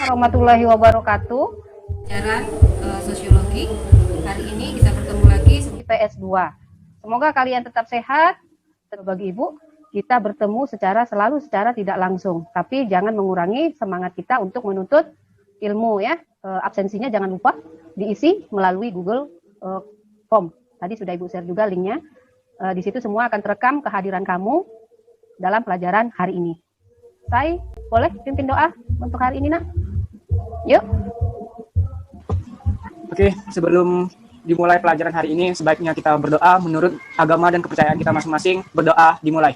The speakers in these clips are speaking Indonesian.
warahmatullahi wabarakatuh. Pelajaran sosiologi. Hari ini kita bertemu lagi PS 2. Semoga kalian tetap sehat. Bagi Ibu, kita bertemu selalu secara tidak langsung, tapi jangan mengurangi semangat kita untuk menuntut ilmu ya. Absensinya jangan lupa diisi melalui Google Form. Tadi sudah Ibu share juga linknya. Di situ semua akan terekam kehadiran kamu dalam pelajaran hari ini. Saya boleh pimpin doa untuk hari ini, Nak? Yuk. Oke, sebelum dimulai pelajaran hari ini, sebaiknya kita berdoa menurut agama dan kepercayaan kita masing-masing. Berdoa dimulai.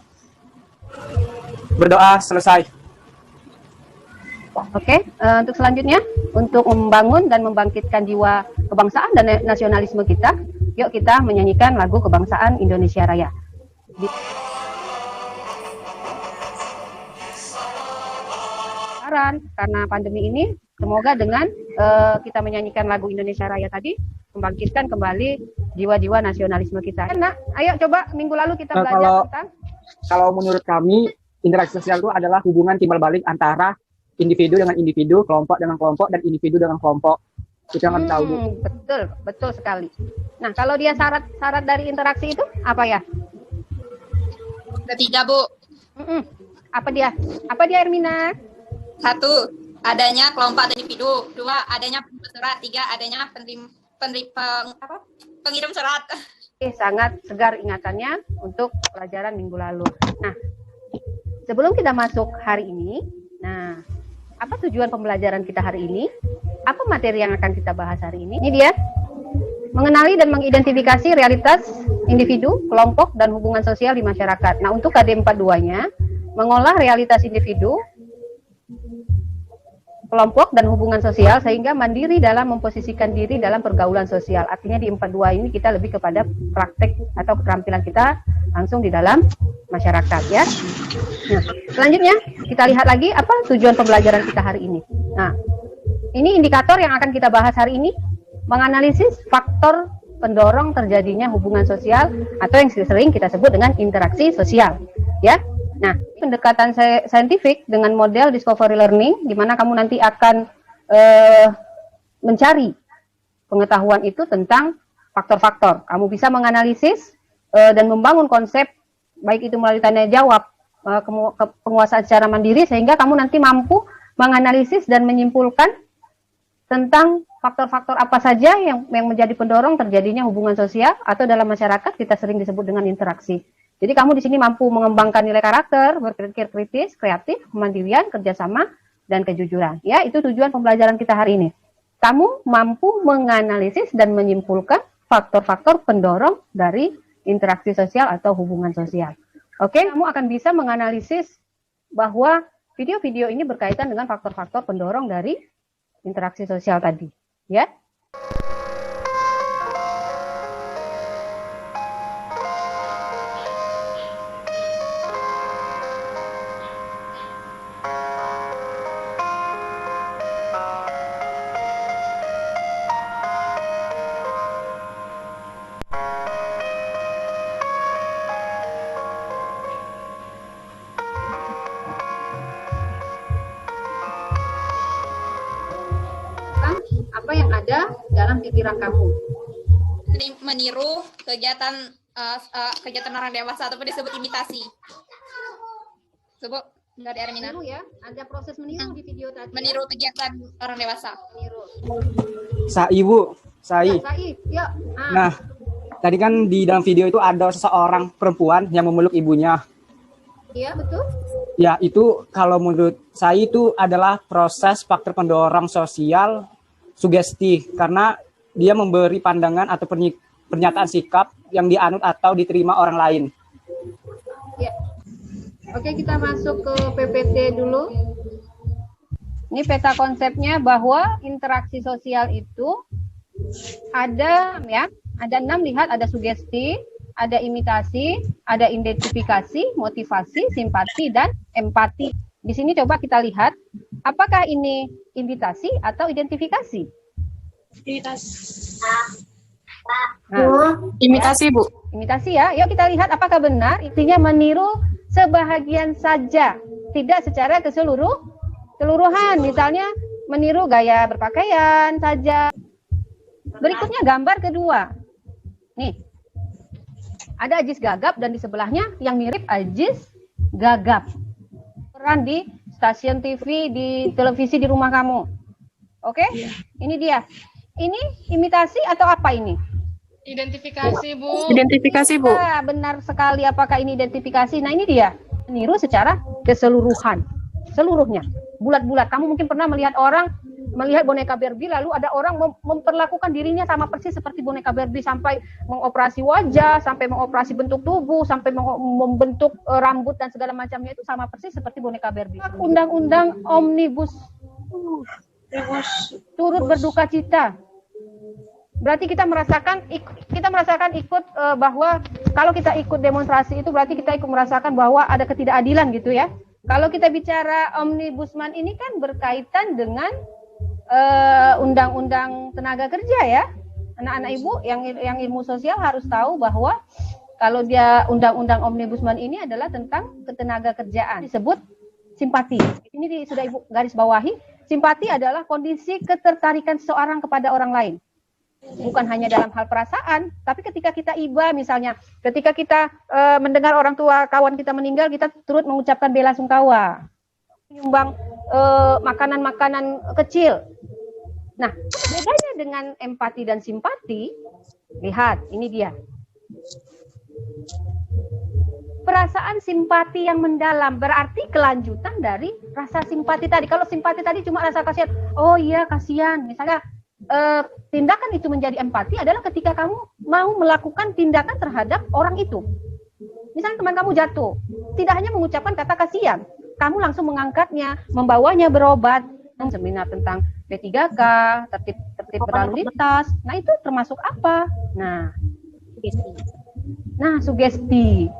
Berdoa selesai. Oke, untuk selanjutnya, untuk membangun dan membangkitkan jiwa kebangsaan dan nasionalisme kita, yuk kita menyanyikan lagu kebangsaan Indonesia Raya. Karena pandemi ini, semoga dengan kita menyanyikan lagu Indonesia Raya tadi, membangkitkan kembali jiwa-jiwa nasionalisme kita. Nah, ayo coba minggu lalu kita belajar tentang. Kalau menurut kami, interaksi sosial itu adalah hubungan timbal balik antara individu dengan individu, kelompok dengan kelompok, dan individu dengan kelompok. Itu yang tahu, Bu. Betul sekali. Nah, kalau dia syarat dari interaksi itu apa ya? Ketiga, Bu. Apa dia, Ermina? 1, adanya kelompok atau individu. 2, adanya pengirim surat. 3, adanya pengirim surat. Sangat segar ingatannya untuk pelajaran minggu lalu. Nah, sebelum kita masuk hari ini, nah, apa tujuan pembelajaran kita hari ini? Apa materi yang akan kita bahas hari ini? Ini dia, mengenali dan mengidentifikasi realitas individu, kelompok, dan hubungan sosial di masyarakat. Nah, untuk KD 42-nya, mengolah realitas individu, kelompok, dan hubungan sosial sehingga mandiri dalam memposisikan diri dalam pergaulan sosial. Artinya di 42 ini kita lebih kepada praktek atau keterampilan kita langsung di dalam masyarakat ya. Nah, selanjutnya kita lihat lagi apa tujuan pembelajaran kita hari ini. Nah, ini indikator yang akan kita bahas hari ini, menganalisis faktor pendorong terjadinya hubungan sosial atau yang sering kita sebut dengan interaksi sosial ya. Nah, pendekatan saintifik dengan model discovery learning, di mana kamu nanti akan mencari pengetahuan itu tentang faktor-faktor. Kamu bisa menganalisis dan membangun konsep, baik itu melalui tanya jawab, penguasaan secara mandiri, sehingga kamu nanti mampu menganalisis dan menyimpulkan tentang faktor-faktor apa saja yang menjadi pendorong terjadinya hubungan sosial atau dalam masyarakat kita sering disebut dengan interaksi. Jadi kamu di sini mampu mengembangkan nilai karakter, berpikir kritis, kreatif, kemandirian, kerjasama, dan kejujuran. Ya, itu tujuan pembelajaran kita hari ini. Kamu mampu menganalisis dan menyimpulkan faktor-faktor pendorong dari interaksi sosial atau hubungan sosial. Oke, kamu akan bisa menganalisis bahwa video-video ini berkaitan dengan faktor-faktor pendorong dari interaksi sosial tadi. Ya. Apa yang ada dalam pikiran kamu? Meniru kegiatan orang dewasa ataupun disebut imitasi. Coba dari Ermina. Meniru ya, ada proses meniru di video tadi. Meniru kegiatan orang dewasa. Meniru. Bu. Ya. Nah, tadi kan di dalam video itu ada seseorang perempuan yang memeluk ibunya. Iya, betul. Ya, itu kalau menurut saya itu adalah proses faktor pendorong sosial sugesti, karena dia memberi pandangan atau pernyataan sikap yang dianut atau diterima orang lain. Ya. Oke, kita masuk ke PPT dulu. Ini peta konsepnya bahwa interaksi sosial itu ada 6, lihat, ada sugesti, ada imitasi, ada identifikasi, motivasi, simpati, dan empati. Di sini coba kita lihat, apakah ini imitasi atau identifikasi? Imitasi, Bu. Imitasi ya. Yuk kita lihat apakah benar. Intinya meniru sebahagian saja, tidak secara keseluruhan. Misalnya meniru gaya berpakaian saja. Berikutnya gambar kedua. Nih, ada Ajis Gagap dan di sebelahnya yang mirip Ajis Gagap. Peran di stasiun TV, di televisi di rumah kamu. Oke? Ini dia. Ini imitasi atau apa ini? Identifikasi, Bu. Identifikasi, Bu. Ya, benar sekali. Apakah ini identifikasi? Nah, ini dia. Meniru secara keseluruhan. Seluruhnya. Bulat-bulat. Kamu mungkin pernah melihat boneka Barbie, lalu ada orang memperlakukan dirinya sama persis seperti boneka Barbie, sampai mengoperasi wajah, sampai mengoperasi bentuk tubuh, sampai membentuk rambut dan segala macamnya, itu sama persis seperti boneka Barbie. Undang-undang Omnibus turut berduka cita. Berarti kita merasakan ikut bahwa kalau kita ikut demonstrasi itu berarti kita ikut merasakan bahwa ada ketidakadilan gitu ya. Kalau kita bicara Omnibusman ini kan berkaitan dengan undang-undang tenaga kerja ya. Anak-anak ibu yang ilmu sosial harus tahu bahwa kalau dia undang-undang Omnibusman ini adalah tentang ketenaga kerjaan. Disebut simpati. Ini sudah ibu garis bawahi. Simpati adalah kondisi ketertarikan seseorang kepada orang lain. Bukan hanya dalam hal perasaan, tapi ketika kita iba misalnya, ketika kita mendengar orang tua kawan kita meninggal, kita turut mengucapkan bela sungkawa, menyumbang makanan-makanan kecil. Nah, bedanya dengan empati dan simpati, lihat, ini dia. Perasaan simpati yang mendalam berarti kelanjutan dari rasa simpati tadi. Kalau simpati tadi cuma rasa kasihan, oh iya kasihan. Misalnya tindakan itu menjadi empati adalah ketika kamu mau melakukan tindakan terhadap orang itu. Misalnya teman kamu jatuh, tidak hanya mengucapkan kata kasihan, kamu langsung mengangkatnya, membawanya berobat, seminar tentang P3K, tertib berlalu lintas. Nah, itu termasuk apa? Nah, sugesti.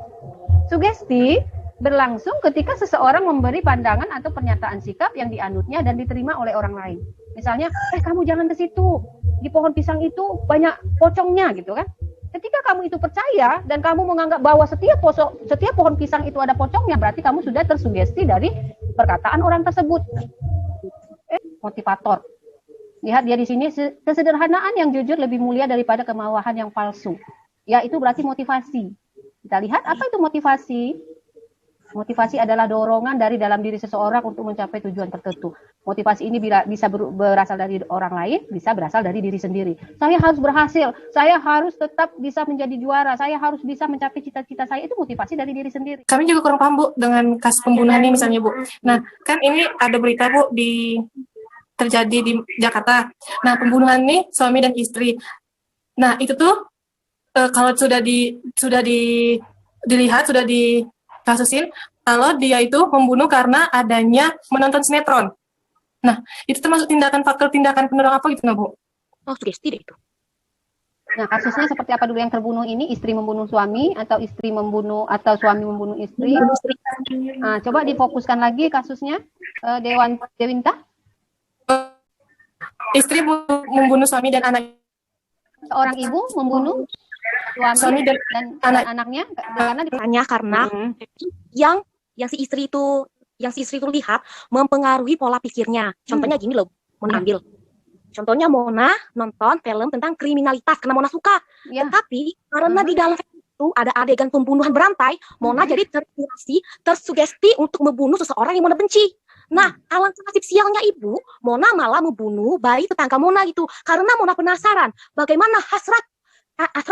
Sugesti berlangsung ketika seseorang memberi pandangan atau pernyataan sikap yang dianutnya dan diterima oleh orang lain. Misalnya, kamu jangan ke situ, di pohon pisang itu banyak pocongnya gitu kan. Ketika kamu itu percaya dan kamu menganggap bahwa setiap pohon pisang itu ada pocongnya, berarti kamu sudah tersugesti dari perkataan orang tersebut. Motivator. Lihat dia di sini, kesederhanaan yang jujur lebih mulia daripada kemauan yang palsu. Ya, itu berarti motivasi. Kita lihat apa itu motivasi. Motivasi adalah dorongan dari dalam diri seseorang untuk mencapai tujuan tertentu. Motivasi ini bisa berasal dari orang lain, bisa berasal dari diri sendiri. Saya harus berhasil, saya harus tetap bisa menjadi juara, saya harus bisa mencapai cita-cita saya. Itu motivasi dari diri sendiri. Kami juga kurang paham, Bu, dengan kasus pembunuhan ini misalnya, Bu. Nah, kan ini ada berita, Bu, terjadi di Jakarta. Nah, pembunuhan ini suami dan istri. Nah, itu tuh kalau sudah dilihat, sudah dikasusin, kalau dia itu membunuh karena adanya menonton sinetron. Nah, itu termasuk faktor tindakan pendorong apa gitu, nggak, Bu? Oh, sugesti deh itu. Nah, kasusnya seperti apa dulu yang terbunuh ini? Istri membunuh suami atau istri membunuh atau suami membunuh istri? Nah, coba difokuskan lagi kasusnya, Dewinta. Istri membunuh suami dan anak. Seorang ibu membunuh suami dan anaknya karena yang si istri itu lihat mempengaruhi pola pikirnya. Contohnya gini loh, Mona ambil. Contohnya Mona nonton film tentang kriminalitas karena Mona suka. Ya. Tetapi karena di dalam film itu ada adegan pembunuhan berantai, Mona jadi terinspirasi, tersugesti untuk membunuh seseorang yang Mona benci. Nah, alangkah nasib sialnya ibu, Mona malah membunuh bayi tetangga Mona gitu. Karena Mona penasaran bagaimana hasrat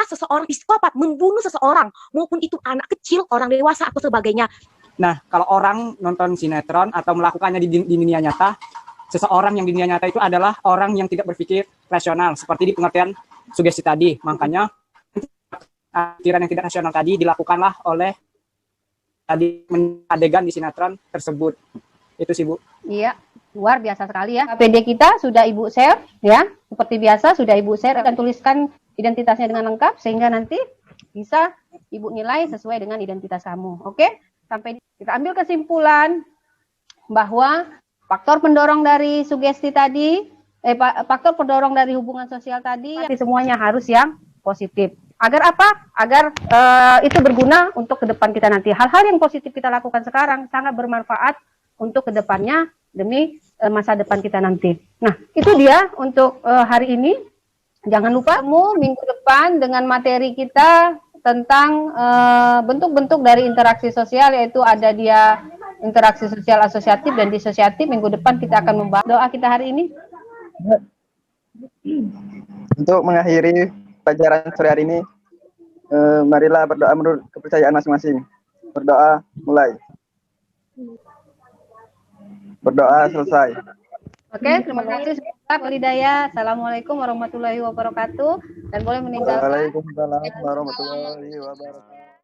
seseorang psikopat membunuh seseorang, maupun itu anak kecil, orang dewasa atau sebagainya. Nah, kalau orang nonton sinetron atau melakukannya di dunia nyata, seseorang yang di dunia nyata itu adalah orang yang tidak berpikir rasional, seperti di pengertian sugesti tadi. Makanya pikiran yang tidak rasional tadi dilakukanlah oleh adegan di sinetron tersebut. Itu sih, Bu. Iya, luar biasa sekali ya. KPD kita sudah Ibu share ya. Seperti biasa sudah Ibu share dan tuliskan identitasnya dengan lengkap sehingga nanti bisa Ibu nilai sesuai dengan identitas kamu. Oke? Sampai kita ambil kesimpulan bahwa faktor pendorong dari sugesti tadi, faktor pendorong dari hubungan sosial tadi, semuanya harus yang positif. Agar apa? Agar itu berguna untuk ke depan kita nanti. Hal-hal yang positif kita lakukan sekarang sangat bermanfaat untuk kedepannya demi masa depan kita nanti. Nah, itu dia untuk hari ini. Jangan lupa minggu depan dengan materi kita tentang bentuk-bentuk dari interaksi sosial, yaitu ada dia interaksi sosial asosiatif dan disosiatif. Minggu depan kita akan membahas doa kita hari ini. Untuk mengakhiri pelajaran sore hari ini, marilah berdoa menurut kepercayaan masing-masing. Berdoa mulai. Berdoa selesai. Oke, terima kasih Pak Lidaya. Assalamualaikum warahmatullahi wabarakatuh. Dan boleh meninggalkan. Waalaikumsalam warahmatullahi wabarakatuh.